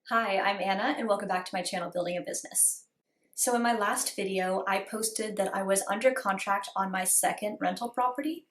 Hi, I'm Anna and welcome back to my channel, Building a Business. So in my last video, I posted that I was under contract on my second rental property,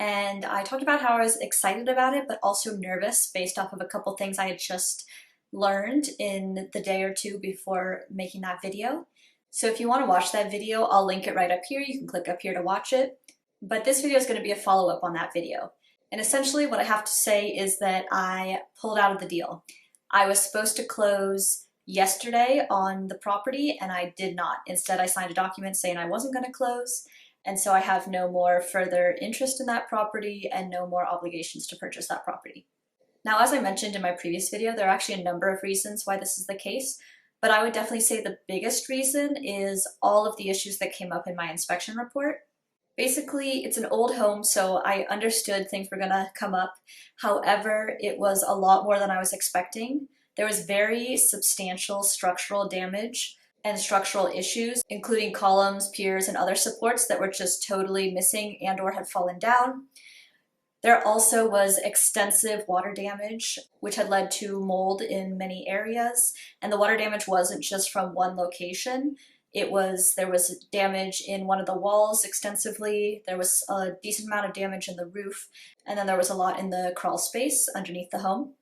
and I talked about how I was excited about it, but also nervous based off of a couple things I had just learned in the day or two before making that video. So if you want to watch that video, I'll link it right up here. You can click up here to watch it. But this video is going to be a follow-up on that video. And essentially what I have to say is that I pulled out of the deal. I was supposed to close yesterday on the property and I did not. Instead, I signed a document saying I wasn't going to close, and so I have no more further interest in that property and no more obligations to purchase that property. Now, as I mentioned in my previous video, there are actually a number of reasons why this is the case, but I would definitely say the biggest reason is all of the issues that came up in my inspection report. Basically, it's an old home, so I understood things were gonna come up. However, it was a lot more than I was expecting. There was very substantial structural damage and structural issues, including columns, piers, and other supports that were just totally missing and or had fallen down. There also was extensive water damage, which had led to mold in many areas. And the water damage wasn't just from one location. There was damage in one of the walls extensively, there was a decent amount of damage in the roof, and then there was a lot in the crawl space underneath the home.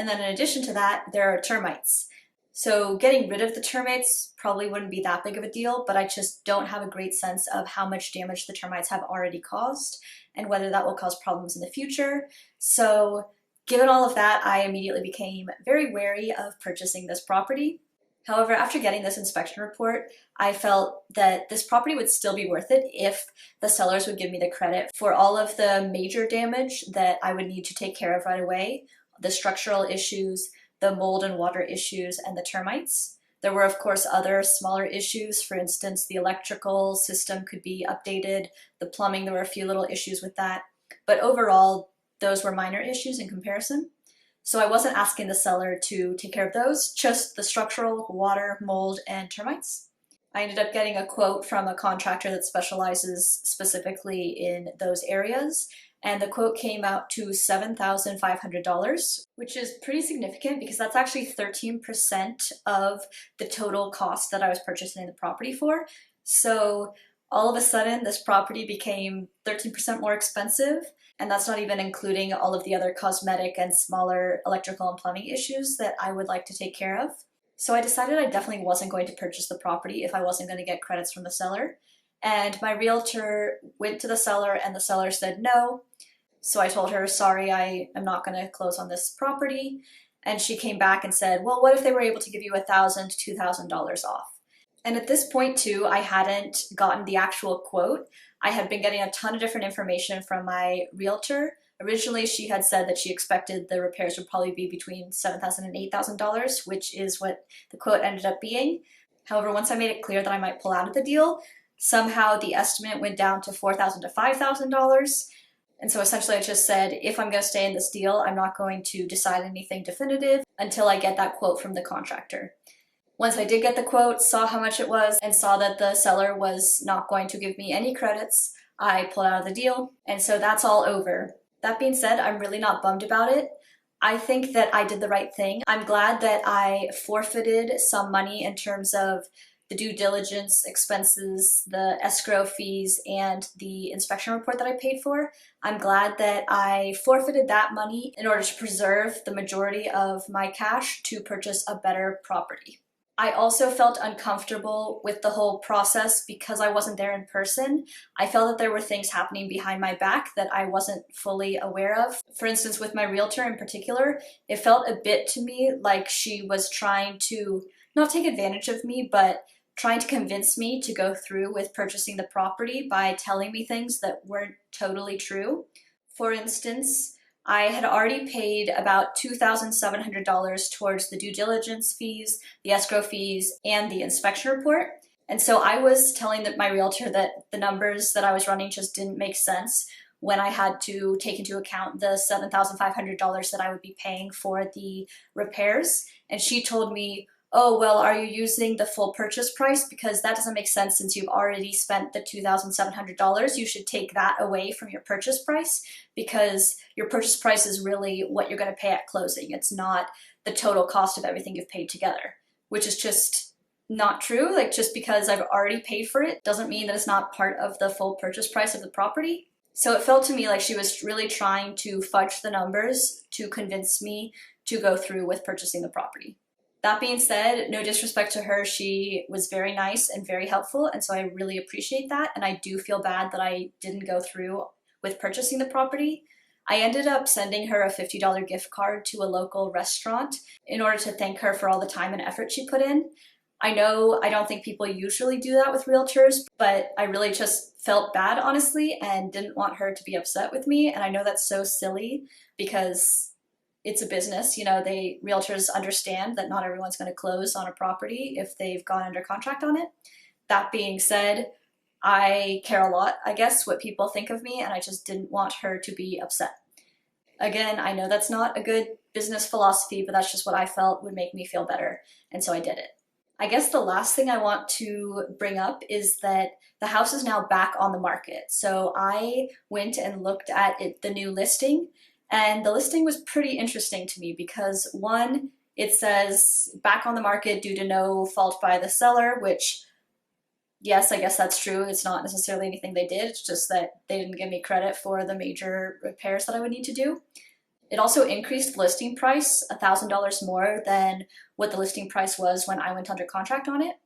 And then in addition to that, there are termites. So getting rid of the termites probably wouldn't be that big of a deal, but I just don't have a great sense of how much damage the termites have already caused and whether that will cause problems in the future. So given all of that, I immediately became very wary of purchasing this property. However, after getting this inspection report, I felt that this property would still be worth it if the sellers would give me the credit for all of the major damage that I would need to take care of right away, the structural issues, the mold and water issues, and the termites. There were, of course, other smaller issues. For instance, the electrical system could be updated, the plumbing, there were a few little issues with that. But overall, those were minor issues in comparison. So I wasn't asking the seller to take care of those, just the structural, water, mold, and termites. I ended up getting a quote from a contractor that specializes specifically in those areas, and the quote came out to $7,500, which is pretty significant because that's actually 13% of the total cost that I was purchasing the property for. So all of a sudden, this property became 13% more expensive, and that's not even including all of the other cosmetic and smaller electrical and plumbing issues that I would like to take care of. So I decided I definitely wasn't going to purchase the property if I wasn't going to get credits from the seller. And my realtor went to the seller and the seller said no. So I told her, sorry, I am not going to close on this property. And she came back and said, well, what if they were able to give you $1,000 to $2,000 off? And at this point too, I hadn't gotten the actual quote. I had been getting a ton of different information from my realtor. Originally, she had said that she expected the repairs would probably be between $7,000 and $8,000, which is what the quote ended up being. However, once I made it clear that I might pull out of the deal, somehow the estimate went down to $4,000 to $5,000. And so essentially I just said, if I'm going to stay in this deal, I'm not going to decide anything definitive until I get that quote from the contractor. Once I did get the quote, saw how much it was, and saw that the seller was not going to give me any credits, I pulled out of the deal, and so that's all over. That being said, I'm really not bummed about it. I think that I did the right thing. I'm glad that I forfeited some money in terms of the due diligence expenses, the escrow fees, and the inspection report that I paid for. I'm glad that I forfeited that money in order to preserve the majority of my cash to purchase a better property. I also felt uncomfortable with the whole process because I wasn't there in person. I felt that there were things happening behind my back that I wasn't fully aware of. For instance, with my realtor in particular, it felt a bit to me like she was trying to not take advantage of me, but trying to convince me to go through with purchasing the property by telling me things that weren't totally true. For instance, I had already paid about $2,700 towards the due diligence fees, the escrow fees, and the inspection report. And so I was telling my realtor that the numbers that I was running just didn't make sense when I had to take into account the $7,500 that I would be paying for the repairs. And she told me, oh, well, are you using the full purchase price? Because that doesn't make sense since you've already spent the $2,700. You should take that away from your purchase price because your purchase price is really what you're going to pay at closing. It's not the total cost of everything you've paid together, which is just not true. Like, just because I've already paid for it doesn't mean that it's not part of the full purchase price of the property. So it felt to me like she was really trying to fudge the numbers to convince me to go through with purchasing the property. That being said, no disrespect to her, she was very nice and very helpful, and so I really appreciate that, and I do feel bad that I didn't go through with purchasing the property. I ended up sending her a $50 gift card to a local restaurant in order to thank her for all the time and effort she put in. I know I don't think people usually do that with realtors, but I really just felt bad, honestly, and didn't want her to be upset with me. And I know that's so silly because it's a business. You know, realtors understand that not everyone's going to close on a property if they've gone under contract on it. That being said, I care a lot, I guess, what people think of me, and I just didn't want her to be upset. Again, I know that's not a good business philosophy, but that's just what I felt would make me feel better, and so I did it. I guess the last thing I want to bring up is that the house is now back on the market. So I went and looked at the new listing, and the listing was pretty interesting to me because, one, it says back on the market due to no fault by the seller, which, yes, I guess that's true. It's not necessarily anything they did. It's just that they didn't give me credit for the major repairs that I would need to do. It also increased the listing price $1,000 more than what the listing price was when I went under contract on it.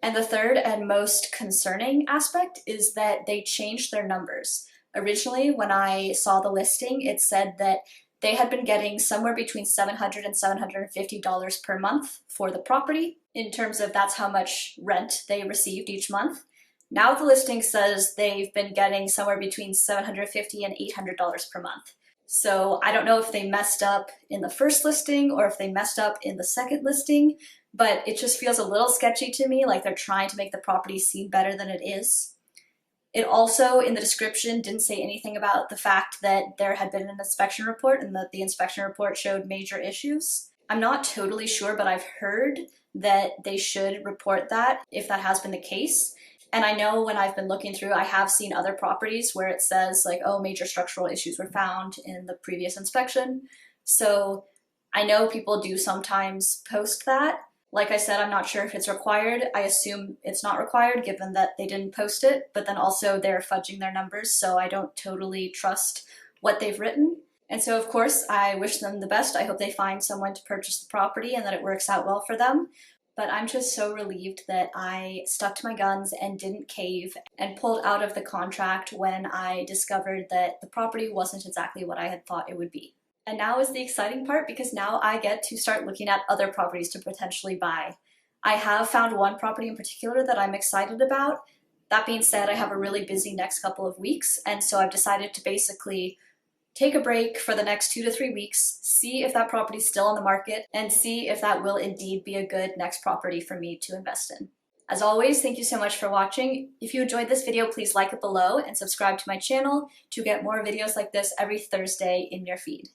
And the third and most concerning aspect is that they changed their numbers. Originally, when I saw the listing, it said that they had been getting somewhere between $700 and $750 per month for the property, in terms of that's how much rent they received each month. Now the listing says they've been getting somewhere between $750 and $800 per month. So I don't know if they messed up in the first listing or if they messed up in the second listing, but it just feels a little sketchy to me, like they're trying to make the property seem better than it is. It also, in the description, didn't say anything about the fact that there had been an inspection report and that the inspection report showed major issues. I'm not totally sure, but I've heard that they should report that if that has been the case. And I know when I've been looking through, I have seen other properties where it says like, oh, major structural issues were found in the previous inspection. So I know people do sometimes post that. Like I said, I'm not sure if it's required. I assume it's not required given that they didn't post it, but then also they're fudging their numbers, so I don't totally trust what they've written. And so of course, I wish them the best. I hope they find someone to purchase the property and that it works out well for them. But I'm just so relieved that I stuck to my guns and didn't cave and pulled out of the contract when I discovered that the property wasn't exactly what I had thought it would be. And now is the exciting part, because now I get to start looking at other properties to potentially buy. I have found one property in particular that I'm excited about. That being said, I have a really busy next couple of weeks, and so I've decided to basically take a break for the next 2 to 3 weeks, see if that property is still on the market, and see if that will indeed be a good next property for me to invest in. As always, thank you so much for watching. If you enjoyed this video, please like it below and subscribe to my channel to get more videos like this every Thursday in your feed.